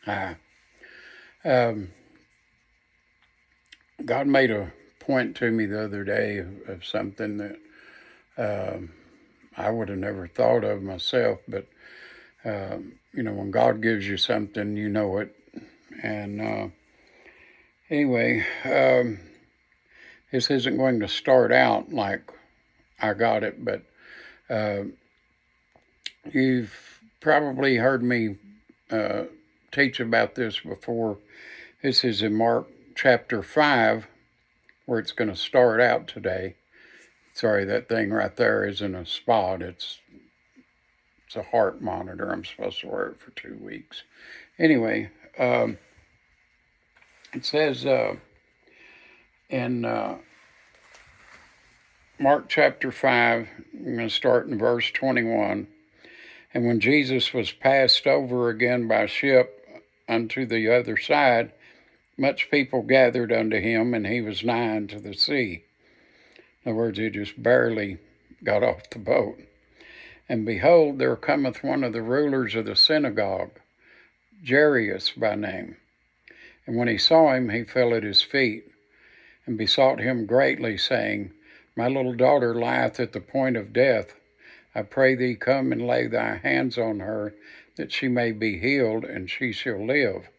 Hi. Um, God made a point to me the other day of something that um, I would have never thought of myself, but when God gives you something, you know it. And anyway, this isn't going to start out like I got it, but uh, you've probably heard me uh, teach about this before. This is in Mark chapter 5, where it's going to start out today. Sorry, that thing right there isn't a spot. It's a heart monitor. I'm supposed to wear it for 2 weeks. Anyway, it says in Mark chapter 5, I'm going to start in verse 21. And when Jesus was passed over again by ship unto the other side, much people gathered unto him, and he was nigh unto the sea. In other words, he just barely got off the boat. And behold, there cometh one of the rulers of the synagogue, Jairus by name. And when he saw him, he fell at his feet, and besought him greatly, saying, My little daughter lieth at the point of death. I pray thee, come and lay thy hands on her, that she may be healed, and she shall live.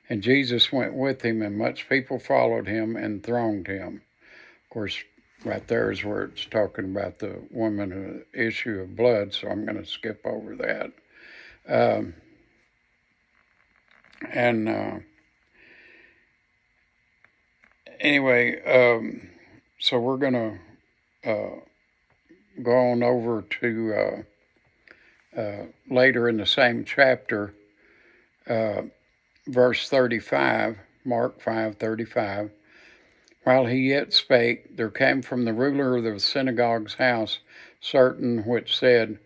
And Jesus went with him, and much people followed him and thronged him. Of course, right there is where it's talking about the woman who issue of blood, so I'm going to skip over that. Um, and anyway, so we're going to go on over to later in the same chapter, verse 35, Mark 5:35. While he yet spake, there came from the ruler of the synagogue's house certain which said,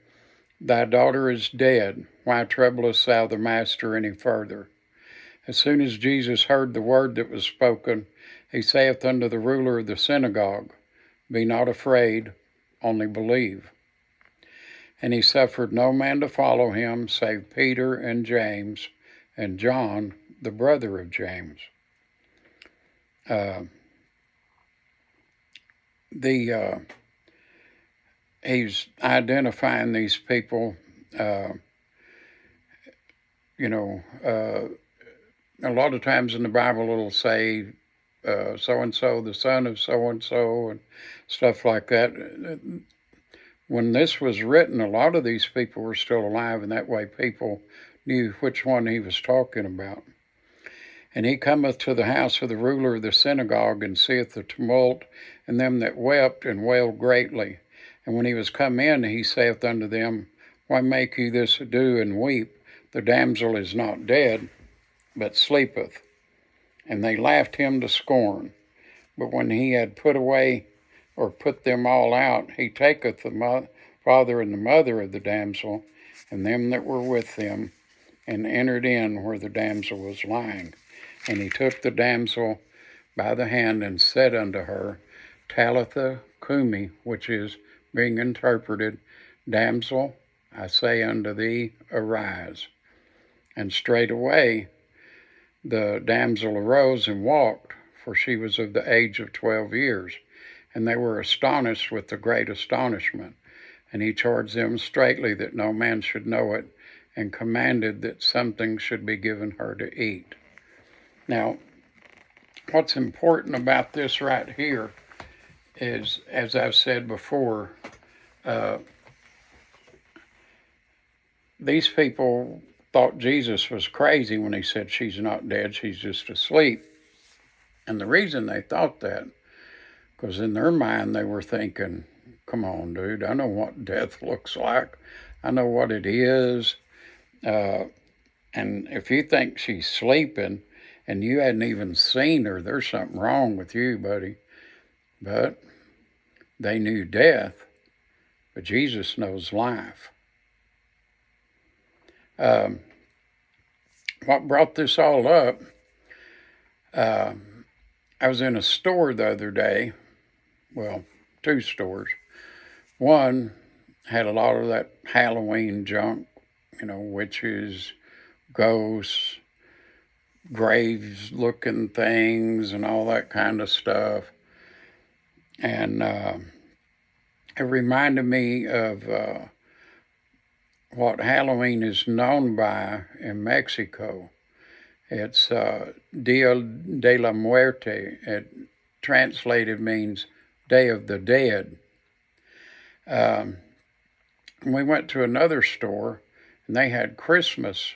Thy daughter is dead. Why troublest thou the master any further? As soon as Jesus heard the word that was spoken, he saith unto the ruler of the synagogue, Be not afraid, only believe. And he suffered no man to follow him, save Peter and James and John, the brother of James. He's identifying these people, a lot of times in the Bible it'll say so-and-so, the son of so-and-so, and stuff like that. When this was written, a lot of these people were still alive, and that way people knew which one he was talking about. And he cometh to the house of the ruler of the synagogue, and seeth the tumult, and them that wept and wailed greatly. And when he was come in, he saith unto them, Why make ye this ado and weep? The damsel is not dead, but sleepeth. And they laughed him to scorn. But when he had put them all out, he taketh the father and the mother of the damsel, and them that were with them, and entered in where the damsel was lying. And he took the damsel by the hand, and said unto her, Talitha cumi, which is, being interpreted, Damsel, I say unto thee, arise. And straightway the damsel arose and walked, for she was of the age of 12 years. And they were astonished with the great astonishment. And he charged them straitly that no man should know it, and commanded that something should be given her to eat. Now, what's important about this right here is, as I've said before, these people thought Jesus was crazy when he said she's not dead, she's just asleep. And the reason they thought that, because in their mind they were thinking, come on, dude, I know what death looks like. I know what it is. And if you think she's sleeping and you hadn't even seen her, there's something wrong with you, buddy. But they knew death, but Jesus knows life. What brought this all up, I was in a store the other day, well, 2 stores. One had a lot of that Halloween junk, witches, ghosts, graves looking things and all that kind of stuff. And it reminded me of what Halloween is known by in Mexico. It's Dia de la Muerte. It translated means Day of the Dead. We went to another store and they had Christmas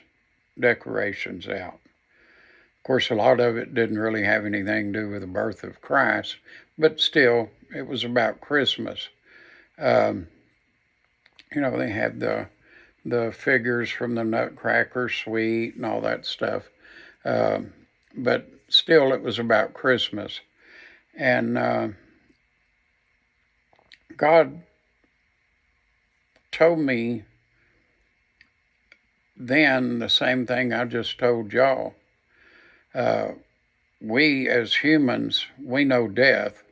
decorations out. Of course, a lot of it didn't really have anything to do with the birth of Christ, but still, it was about Christmas. They had the figures from the Nutcracker Suite and all that stuff. But still, it was about Christmas. And God told me then the same thing I just told y'all. We as humans, we know death,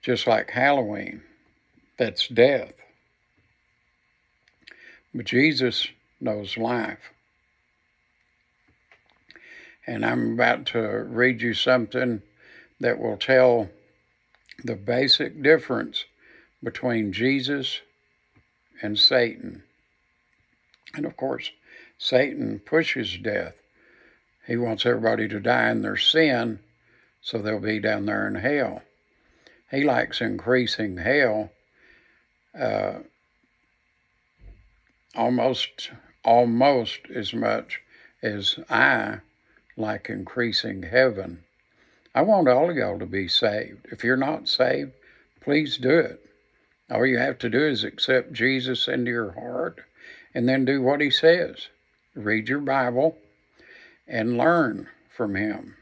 just like Halloween. That's death. But Jesus knows life. And I'm about to read you something that will tell the basic difference between Jesus and Satan. And of course, Satan pushes death. He wants everybody to die in their sin so they'll be down there in hell. He likes increasing hell almost as much as I like increasing heaven. I want all of y'all to be saved. If you're not saved, please do it. All you have to do is accept Jesus into your heart and then do what he says. Read your Bible and learn from him.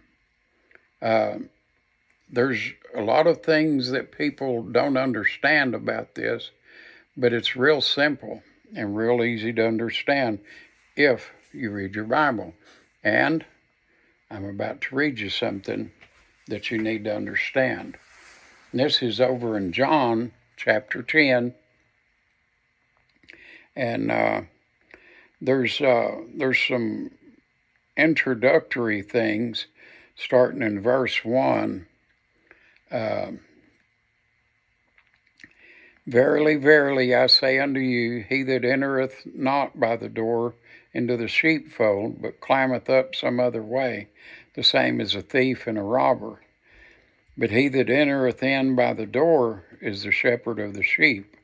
There's a lot of things that people don't understand about this, but it's real simple and real easy to understand if you read your Bible. And I'm about to read you something that you need to understand. And this is over in John chapter 10. And there's some introductory things starting in verse 1. Verily, verily, I say unto you, he that entereth not by the door into the sheepfold, but climbeth up some other way, the same is a thief and a robber. But he that entereth in by the door is the shepherd of the sheep.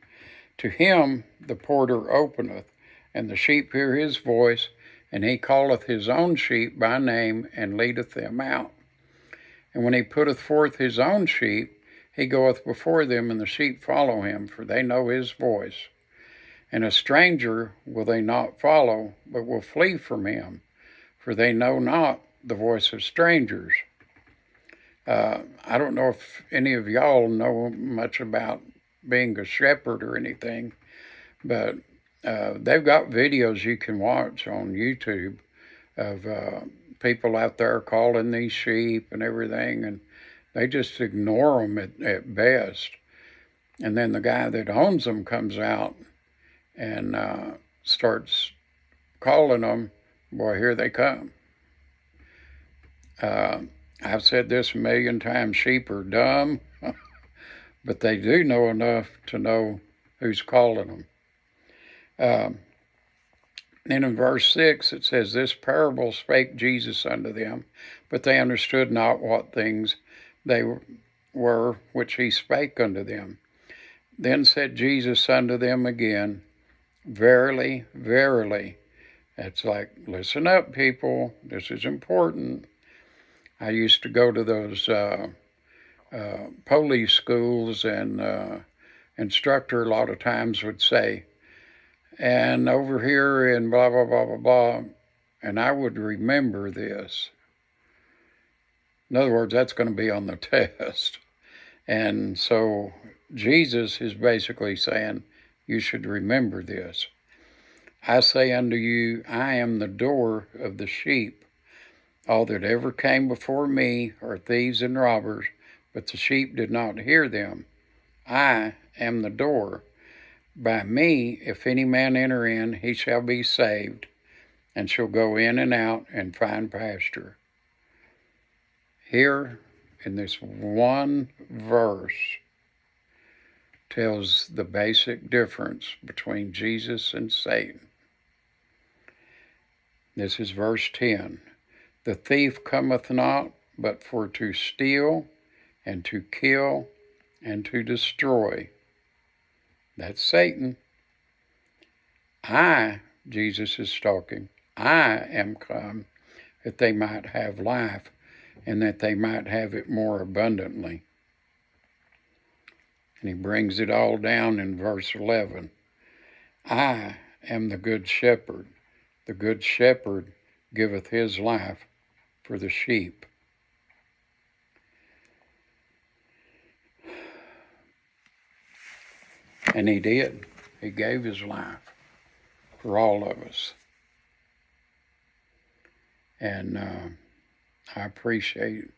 To him the porter openeth, and the sheep hear his voice, and he calleth his own sheep by name, and leadeth them out. And when he putteth forth his own sheep, he goeth before them, and the sheep follow him, for they know his voice. And a stranger will they not follow, but will flee from him, for they know not the voice of strangers. I don't know if any of y'all know much about being a shepherd or anything, but they've got videos you can watch on YouTube of people out there calling these sheep and everything, and they just ignore them at best. And then the guy that owns them comes out and starts calling them. Boy, here they come. I've said this a million times, sheep are dumb, but they do know enough to know who's calling them. Then in verse 6 it says, This parable spake Jesus unto them, but they understood not what things they were which he spake unto them. Then said Jesus unto them again, Verily, verily. It's like, listen up, people, this is important. I used to go to those police schools, and instructor a lot of times would say, and over here in blah, blah, blah, blah, blah, and I would remember this. In other words, that's going to be on the test. And so Jesus is basically saying, you should remember this. I say unto you, I am the door of the sheep. All that ever came before me are thieves and robbers, but the sheep did not hear them. I am the door. By me, if any man enter in, he shall be saved, and she'll go in and out and find pasture. Here, in this one verse, tells the basic difference between Jesus and Satan. This is verse 10. The thief cometh not, but for to steal, and to kill, and to destroy. That's Satan. Jesus is talking, I am come that they might have life, and that they might have it more abundantly. And he brings it all down in verse 11. I am the good shepherd. The good shepherd giveth his life for the sheep. And he did. He gave his life for all of us. And I appreciate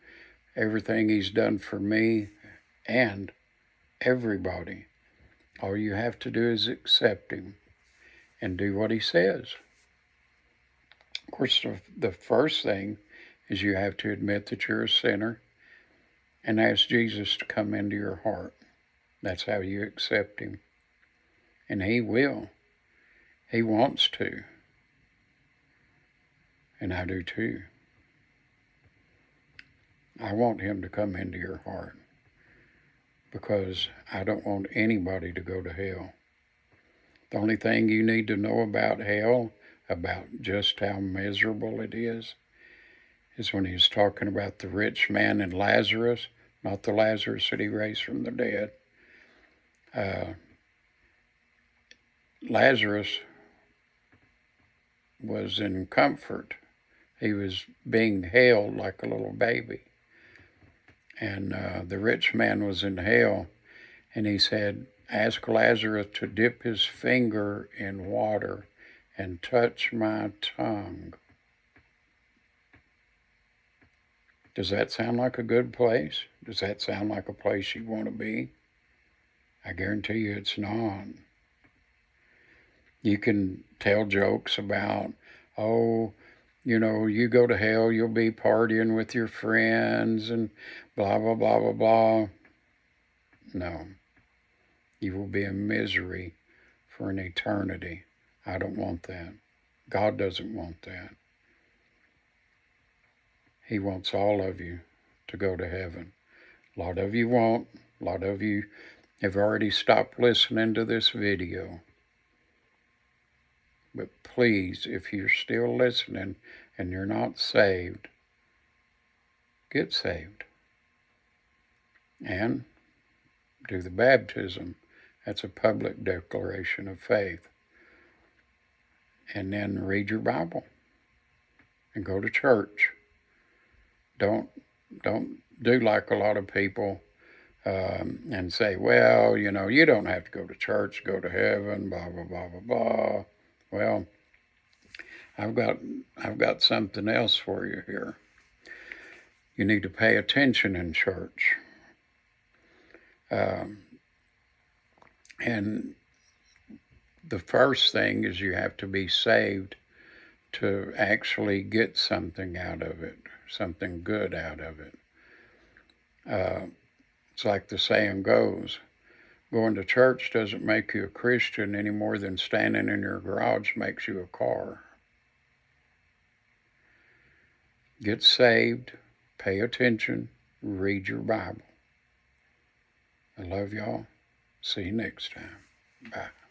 everything he's done for me and everybody. All you have to do is accept him and do what he says. Of course, the first thing is you have to admit that you're a sinner and ask Jesus to come into your heart. That's how you accept him. And he will. He wants to. And I do too. I want him to come into your heart because I don't want anybody to go to hell. The only thing you need to know about hell, about just how miserable it is when he's talking about the rich man and Lazarus, not the Lazarus that he raised from the dead. Lazarus was in comfort. He was being held like a little baby. And the rich man was in hell, and he said, ask Lazarus to dip his finger in water and touch my tongue. Does that sound like a good place? Does that sound like a place you want to be? I guarantee you it's not. You can tell jokes about, oh, you know, you go to hell, you'll be partying with your friends and blah, blah, blah, blah, blah. No. You will be in misery for an eternity. I don't want that. God doesn't want that. He wants all of you to go to heaven. A lot of you won't. A lot of you have already stopped listening to this video. But please, if you're still listening and you're not saved, get saved. And do the baptism. That's a public declaration of faith. And then read your Bible and go to church. Don't do like a lot of people and say, well, you know, you don't have to go to church, go to heaven, blah, blah, blah, blah, blah. Well, I've got something else for you here. You need to pay attention in church. And the first thing is you have to be saved to actually get something out of it, something good out of it. It's like the saying goes, going to church doesn't make you a Christian any more than standing in your garage makes you a car. Get saved, pay attention, read your Bible. I love y'all. See you next time. Bye.